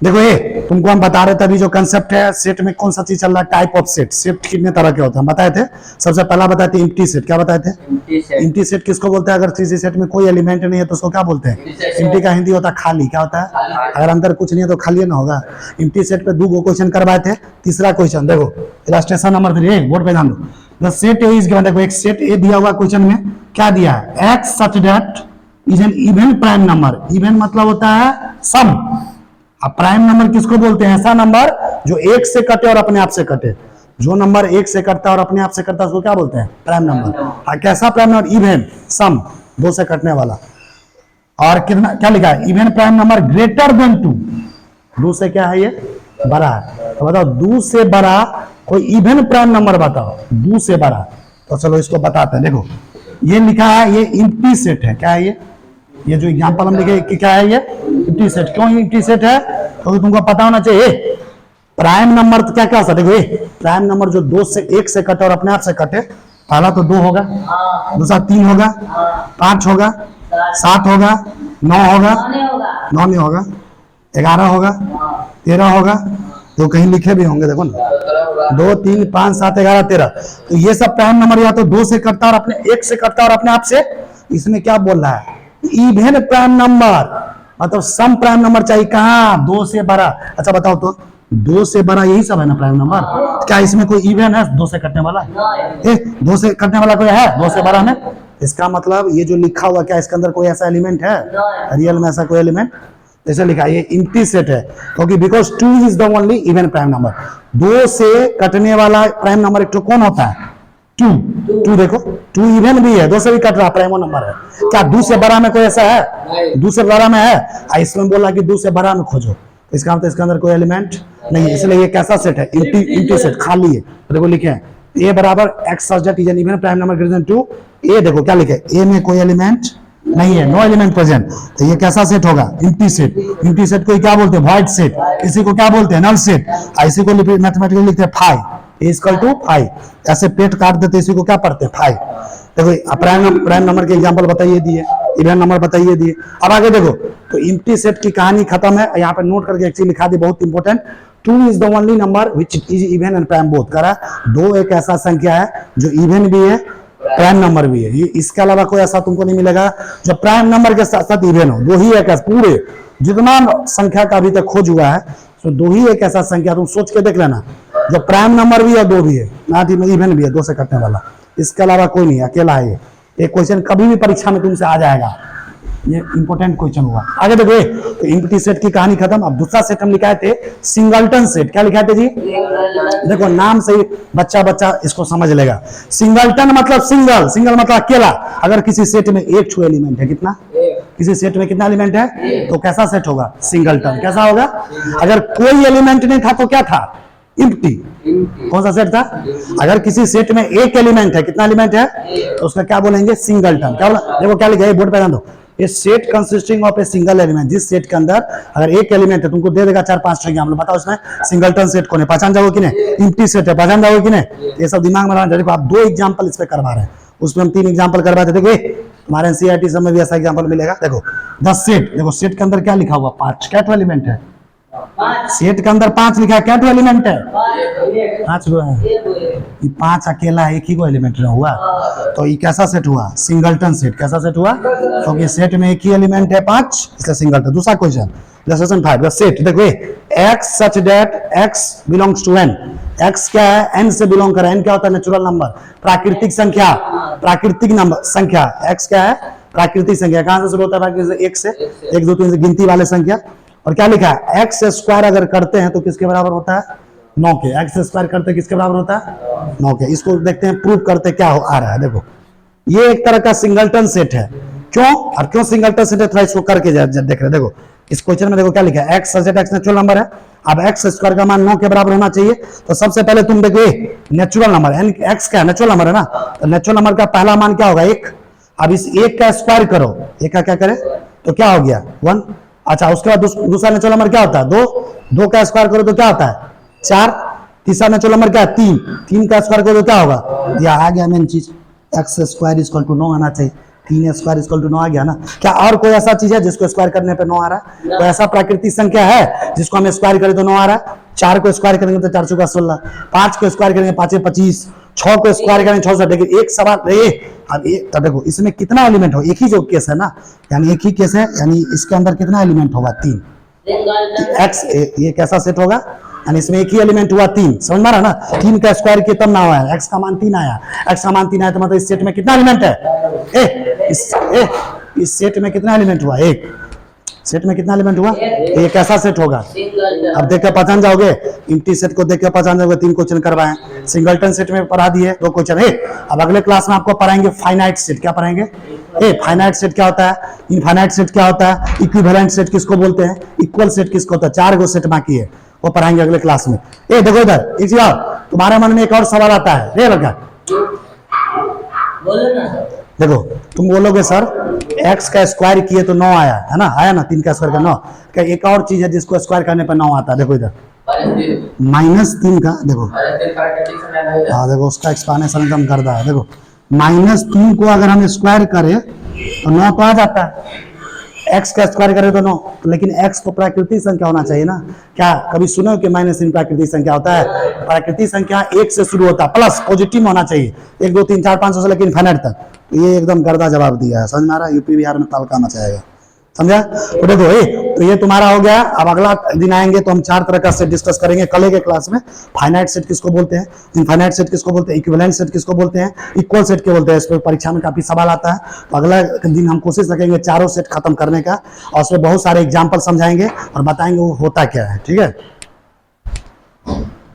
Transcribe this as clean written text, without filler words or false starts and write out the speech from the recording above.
देखो ये तुमको हम बता रहे थे अभी जो कंसेप्ट है सेट में कौन सा चीज चल रहा है, टाइप ऑफ सेट। सेट कितने तरह के होते हैं हम बताए थे। सबसे पहला बताए थे एम्प्टी सेट। क्या बताए थे? एम्प्टी सेट किसको बोलते हैं? अगर किसी सेट में कोई एलिमेंट नहीं है तो उसको क्या बोलते हैं? एम्प्टी का हिंदी होता है खाली। क्या होता है? अगर अंदर कुछ नहीं है तो खाली ना होगा। एम्प्टी सेट पे 2 क्वेश्चन करवाए थे। तीसरा क्वेश्चन देखो इलस्ट्रेशन नंबर 3 बोर्ड पे ध्यान दो। The set A is given. देखो एक सेट ए दिया हुआ क्वेश्चन में क्या दिया है? X such that is an even prime number. Even मतलब होता है सम। अब प्राइम नंबर किसको बोलते हैं? ऐसा नंबर जो एक से कटे और अपने आप से कटे। जो नंबर एक से कटता है और अपने आप से कटता है उसको क्या बोलते हैं? Prime number. कैसा प्राइम नंबर? इवन सम, 2 से कटने वाला। और कितना क्या लिखा है? Even prime number greater than 2। 2 से क्या है? ये बड़ा है। तो बताओ 2 से बड़ा कोई इवन प्राइम नंबर बताओ। 2 से बड़ा। तो चलो इसको बताते हैं। देखो ये लिखा है ये एम्प्टी सेट है। क्या है ये जो एग्जांपल हम लिखे कि क्या है ये? Empty set. क्यों एम्प्टी सेट है? क्योंकि तुमको पता होना चाहिए प्राइम नंबर तो क्या क्या होता है। देखो ये प्राइम नंबर जो 2 से 1 से कटे और अपने आप से कटे। पहला तो 2 होगा, दूसरा 3 होगा, 5 होगा, 7 होगा, 9 होगा, 9 नहीं होगा, 11 होगा, 13 होगा। तो कहीं लिखे भी होंगे देखो ना, 2 3 5 7 11 13। तो ये सब प्राइम नंबर या तो 2 से कटता और अपने 1 से कटता और अपने आप से। इसमें क्या बोल रहा है? इवन प्राइम नंबर मतलब सम प्राइम नंबर चाहिए। कहाँ? 2 से बड़ा। अच्छा बताओ तो 2 से बड़ा यही सब है ना प्राइम नंबर। क्या इसमें कोई इवन है 2 से कटने वाला? 2 से कटने वाला कोई है 2 से बड़ा में? इसका मतलब ये जो लिखा हुआ क्या इसके अंदर कोई ऐसा एलिमेंट है? रियल में ऐसा कोई एलिमेंट जैसे लिखा है ये एम्प्टी सेट है। क्योंकि because 2 is the only even prime number. 2 से कटने वाला प्राइम नंबर एक तो कौन होता है? 2 देखो 2 इवन भी है, 2 से भी कट रहा प्राइम नंबर है। क्या 2 से बड़ा में कोई ऐसा है? 2 से बड़ा में है। इसमें बोला कि 2 से बड़ा में खोजो। इसका मतलब इसके अंदर कोई एलिमेंट नहीं है। इसलिए ये कैसा सेट है? एम्प्टी सेट, खाली है। तो देखो लिखे हैं ए बराबर x such that is an even prime number greater than 2। ए देखो क्या लिखे? ए में कोई एलिमेंट नहीं है, नो एलिमेंट प्रेजेंट। तो ये कैसा सेट होगा? Empty set. एम्प्टी सेट को क्या बोलते हैं? Void set. इसी को क्या बोलते हैं? Null set. इसी को मैथमेटिकली लिखते हैं फाई इक्वल टू 5। ऐसे पेट काट देते इसी को क्या पढ़ते हैं? 5। देखो प्राइम नंबर के एग्जांपल बताइए दिए, इवन नंबर बताइए दिए। अब आगे देखो तो एम्प्टी सेट की कहानी खत्म है। यहाँ पे नोट करके एक चीज लिखा दी बहुत important. 2 is the only number which is even and prime both. करा 2 एक ऐसा संख्या है जो इवन भी है प्राइम नंबर भी है। ये इसके अलावा कोई ऐसा तुमको नहीं मिलेगा जो प्राइम नंबर के साथ साथ इवन हो। 2 ही एक पूरे जितना संख्या का अभी तक खोज हुआ है तो 2 ही एक ऐसा संख्या तुम सोच के देख लेना जो प्राइम नंबर भी है 2 भी है ना इवन भी है 2 से कटने वाला। इसके अलावा कोई नहीं, अकेला है ये क्वेश्चन कभी भी परीक्षा में तुमसे आ जाएगा। ये इंपॉर्टेंट क्वेश्चन हुआ। आगे देखो तो एम्प्टी सेट की कहानी खत्म। अब दूसरा सेट हम लिखाए थे सिंगलटन सेट। क्या लिखाए थे जी? देखो नाम से ही बच्चा इसको समझ लेगा। सिंगलटन मतलब सिंगल, सिंगल मतलब अकेला। अगर किसी सेट में एक छू एलिमेंट है, कितना? किसी सेट में कितना एलिमेंट है? तो कैसा सेट होगा? सिंगलटन। कैसा होगा? अगर कोई एलिमेंट नहीं था तो क्या था? एम्प्टी। कौन सा सेट था? अगर किसी सेट में एक एलिमेंट है, कितना एलिमेंट है? तो उसका क्या बोलेंगे? सिंगलटन। क्या बोला? देखो क्या लिखा है बोर्ड पे ध्यान दो। A set consisting of a single element. जिस सेट के अंदर अगर एक एलिमेंट है तुमको दे देगा 4-5 एग्जाम्पल। बताओ इसमें सिंगलटन सेट कौन है? पहचान जाओगे कि नहीं? एम्प्टी सेट है, पहचान जाओगे कि नहीं? ये सब दिमाग में रखना। देखो आप 2 एग्जाम्पल इस पे करवा रहे हैं, उसमें हम 3 एग्जाम्पल करवाते। देखो तुम्हारे एनसीईआरटी सब में भी ऐसा एग्जाम्पल मिलेगा। देखो द सेट। देखो सेट के अंदर क्या लिखा हुआ? 5। क्या एलिमेंट है? सेट के अंदर 5 लिखा है। क्या एलिमेंट है? 5 है। 5 अकेला एक ही को एलिमेंट हुआ तो ये कैसा सेट हुआ? Singleton set. कैसा सेट हुआ? क्योंकि सेट में एक ही एलिमेंट है 5 इसलिए सिंगलटन। दूसरा क्वेश्चन लेसन 5 सेट। देखो X such that X belongs to N. X क्या है? एन से बिलोंग कर। एन क्या होता है? नेचुरल नंबर, प्राकृतिक संख्या, प्राकृतिक नंबर संख्या। एक्स क्या है? प्राकृतिक संख्या। कहां से शुरू होता है? प्राकृतिक 1 से 1 2 3 से गिनती वाले संख्या। और क्या लिखा है? एक्स स्क्वायर अगर करते हैं तो किसके बराबर होता है? 9 के। एक्स स्क्वायर करते हैं किसके बराबर होता है? 9 के। इसको देखते हैं प्रूव करते क्या आ रहा है। देखो ये एक तरह का सिंगलटन सेट है। क्यों? और क्यों सिंगलटन सेट है थोड़ा इसको करके देख रहे। देखो इस क्वेश्चन में देखो क्या लिखा है? X such that x natural number है। अब एक्स स्क्वायर का मान 9 के बराबर होना चाहिए। तो सबसे पहले तुम देखो नेचुरल नंबर एक्स क्या है? नेचुरल नंबर है ना। तो नेचुरल नंबर का पहला मान क्या होगा? 1। अब इस 1 का स्क्वायर करो। 1 का क्या करे तो क्या हो गया? 1। अच्छा उसके बाद दूसरा नेचुरल नंबर क्या होता है? 2। 2 का स्क्वायर करो तो क्या होता है? 4। तीसरा नेचुरल नंबर क्या है? 3। 3 का स्क्वायर करो तो क्या होगा? या आ गया मेन चीज एक्स स्क्वायर इक्वल टू 9 आना चाहिए। 3 स्क्वायर इक्वल टू 9 आ गया ना। क्या और कोई ऐसा चीज है जिसको स्क्वायर करने पे 9 आ रहा है? कोई ऐसा प्राकृतिक संख्या है जिसको हम स्क्वायर करें तो 9 आ रहा है? 4 को स्क्वायर करेंगे तो 4 चौका 16, 5 को स्क्वायर करेंगे 5 25, 6 को स्क्वायर करेंगे 6 लेकिन एक सवाल अब तो देखो इसमें कितना एलिमेंट हो, एक ही जो केस है ना, यानी एक ही केस है, यानी इसके अंदर कितना एलिमेंट होगा? 3। एक्स ये कैसा सेट होगा? यानी इसमें एक ही एलिमेंट हुआ 3, समझ में आ रहा ना? 3 का स्क्वायर कितना ना हुआ है? एक्स का मान 3 आया, एक्स का मान 3 आया तो मतलब इस सेट में कितना एलिमेंट है? इस सेट में कितना एलिमेंट हुआ? एक सेट में कितना एलिमेंट हुआ? ये कैसा सेट होगा? अब देख के पहचान जाओगे, एम्प्टी सेट को देख के पहचान जाओगे। 3 क्वेश्चन करवाए, सिंगलटन सेट में पढ़ा दिए 2 क्वेश्चन है। अब अगले क्लास में आपको पढ़ाएंगे फाइनाइट सेट। क्या पढ़ाएंगे? फाइनाइट सेट क्या होता है, इनफाइनाइट सेट क्या होता है, इक्विवेलेंट सेट किसको बोलते हैं, इक्वल सेट किसको होता है। 4 गो सेट बाकी है, वो पढ़ाएंगे अगले क्लास में। देखो इधर एक चीज और, तुम्हारे मन में एक और सवाल आता है, रे लड़का बोलो ना। देखो तुम बोलोगे सर x का स्क्वायर किए तो 9 आया है ना, आया ना, 3 का स्क्वायर का 9। क्या एक और चीज है जिसको स्क्वायर करने पर 9 आता है? देखो इधर -3 का, देखो हाँ देखो उसका एक्सपांशन कम कर रहा है। देखो -3 को अगर हम स्क्वायर करें तो 9 तो आ जाता है, x का स्क्वायर करें तो 9, लेकिन x तो प्राकृतिक संख्या होना चाहिए ना। क्या कभी सुनो कि -3 प्राकृतिक संख्या होता है? प्राकृतिक संख्या 1 से शुरू होता है, प्लस पॉजिटिव होना चाहिए, 1 2 3 4 5 से लेकिन इनफाइनाइट तक। तो ये एकदम गर्दा जवाब दिया है, समझ में आ रहा है? यूपी बिहार में तालका मचाएगा, समझा? तो देखो तो ये तुम्हारा हो गया। अब अगला दिन आएंगे तो हम 4 तरह का सेट डिस्कस करेंगे कल के क्लास में। फाइनाइट सेट किसको बोलते हैं, इनफाइनाइट सेट किसको बोलते हैं, इक्विवेलेंट सेट किसको बोलते हैं, इक्वल सेट क्या बोलते हैं। इस पर परीक्षा में काफी सवाल आता है, तो अगला दिन हम कोशिश करेंगे चारों सेट खत्म करने का, और उसमें बहुत सारे एग्जाम्पल समझाएंगे और बताएंगे वो होता क्या है। ठीक है।